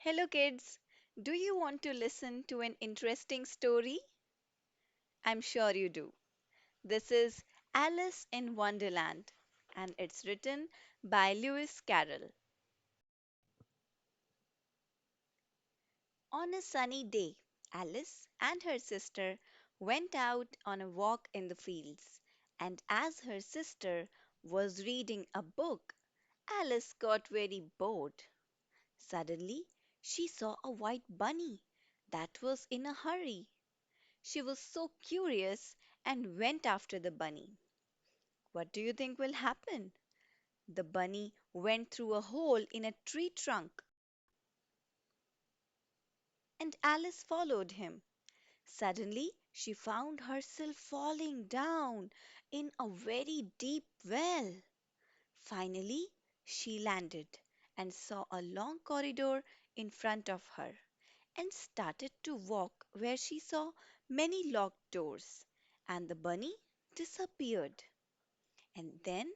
Hello, kids. Do you want to listen to an interesting story? I'm sure you do. This is Alice in Wonderland, and it's written by Lewis Carroll. On a sunny day, Alice and her sister went out on a walk in the fields, and as her sister was reading a book, Alice got very bored. Suddenly, she saw a white bunny that was in a hurry. She was so curious and went after the bunny. What do you think will happen? The bunny went through a hole in a tree trunk, and Alice followed him. Suddenly, she found herself falling down in a very deep well. Finally, she landed and saw a long corridor in front of her and started to walk where she saw many locked doors, and the bunny disappeared. And then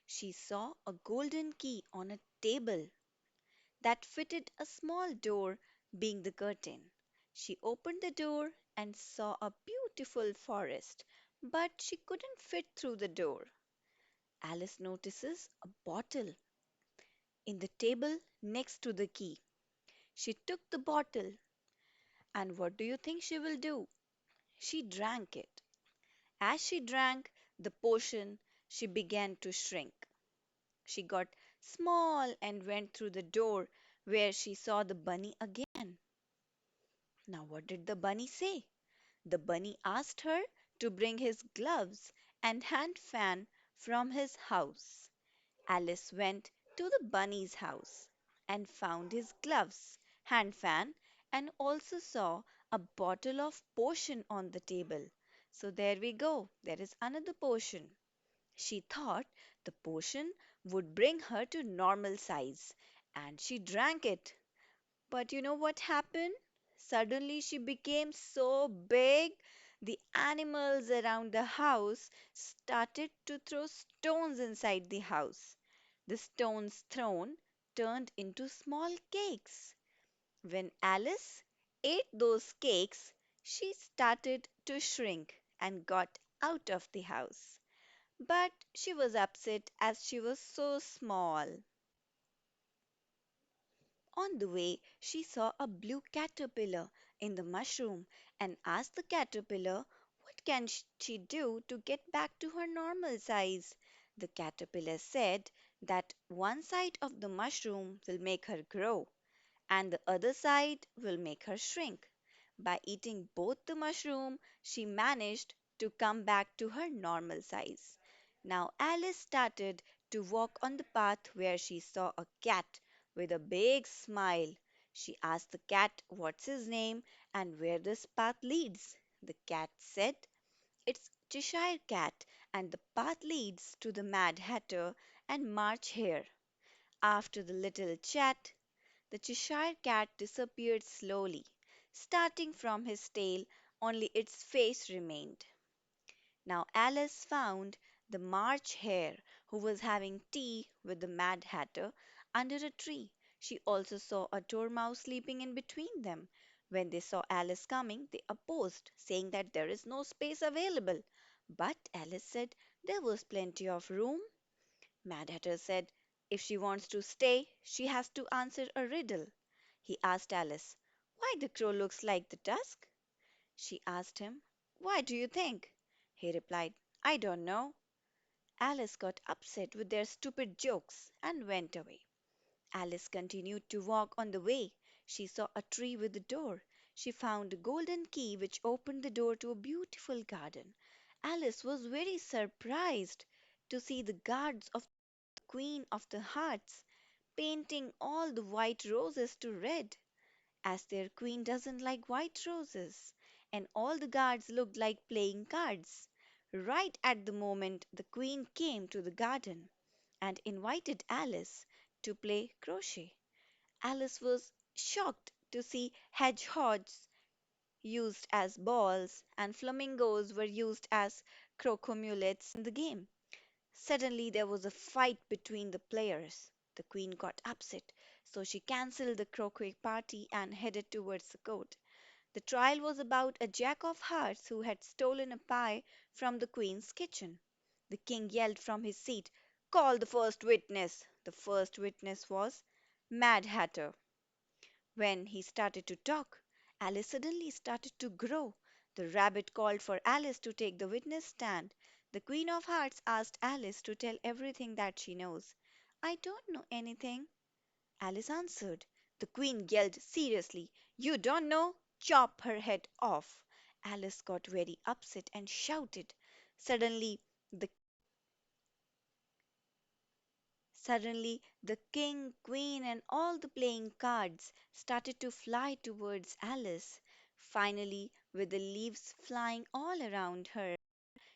she saw a golden key on a table that fitted a small door, being the curtain. She opened the door and saw a beautiful forest, but she couldn't fit through the door. Alice notices a bottle in the table next to the key. She took the bottle, and what do you think she will do? She drank it. As she drank the potion, she began to shrink. She got small and went through the door where she saw the bunny again. Now, what did the bunny say? The bunny asked her to bring his gloves and hand fan from his house. Alice went to the bunny's house and found his gloves, hand fan, and also saw a bottle of potion on the table. So there we go. There is another potion. She thought the potion would bring her to normal size, and she drank it. But you know what happened? Suddenly she became so big, the animals around the house started to throw stones inside the house. The stones thrown turned into small cakes. When Alice ate those cakes, she started to shrink and got out of the house. But she was upset as she was so small. On the way, she saw a blue caterpillar in the mushroom and asked the caterpillar what can she do to get back to her normal size. The caterpillar said that one side of the mushroom will make her grow and the other side will make her shrink. By eating both the mushroom, she managed to come back to her normal size. Now Alice started to walk on the path where she saw a cat with a big smile. She asked the cat what's his name and where this path leads. The cat said, "It's Cheshire Cat, and the path leads to the Mad Hatter and March Hare." After the little chat, the Cheshire Cat disappeared slowly. Starting from his tail, only its face remained. Now Alice found the March Hare, who was having tea with the Mad Hatter under a tree. She also saw a Dormouse sleeping in between them. When they saw Alice coming, they opposed, saying that there is no space available. But Alice said there was plenty of room. Mad Hatter said if she wants to stay, she has to answer a riddle. He asked Alice, "Why the crow looks like the tusk?" She asked him, "Why do you think?" He replied, "I don't know." Alice got upset with their stupid jokes and went away. Alice continued to walk on the way. She saw a tree with a door. She found a golden key which opened the door to a beautiful garden. Alice was very surprised to see the guards of the Queen of the Hearts painting all the white roses to red, as their queen doesn't like white roses, and all the guards looked like playing cards. Right at the moment, the queen came to the garden and invited Alice to play crochet. Alice was shocked to see hedgehogs used as balls and flamingos were used as crocomulets in the game. Suddenly there was a fight between the players. The queen got upset. So she cancelled the croquet party and headed towards the court. The trial was about a Jack of Hearts who had stolen a pie from the Queen's kitchen. The king yelled from his seat, "Call the first witness!" The first witness was Mad Hatter. When he started to talk, Alice suddenly started to grow. The rabbit called for Alice to take the witness stand. The Queen of Hearts asked Alice to tell everything that she knows. "I don't know anything," Alice answered. The Queen yelled seriously, "You don't know? Chop her head off!" Alice got very upset and shouted. Suddenly, the Suddenly, the king, queen, and all the playing cards started to fly towards Alice. Finally, with the leaves flying all around her,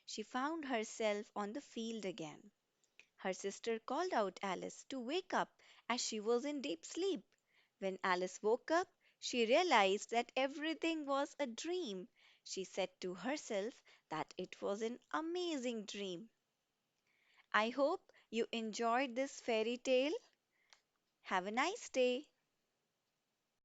she found herself on the field again. Her sister called out Alice to wake up as she was in deep sleep. When Alice woke up, she realized that everything was a dream. She said to herself that it was an amazing dream. I hope you enjoyed this fairy tale. Have a nice day.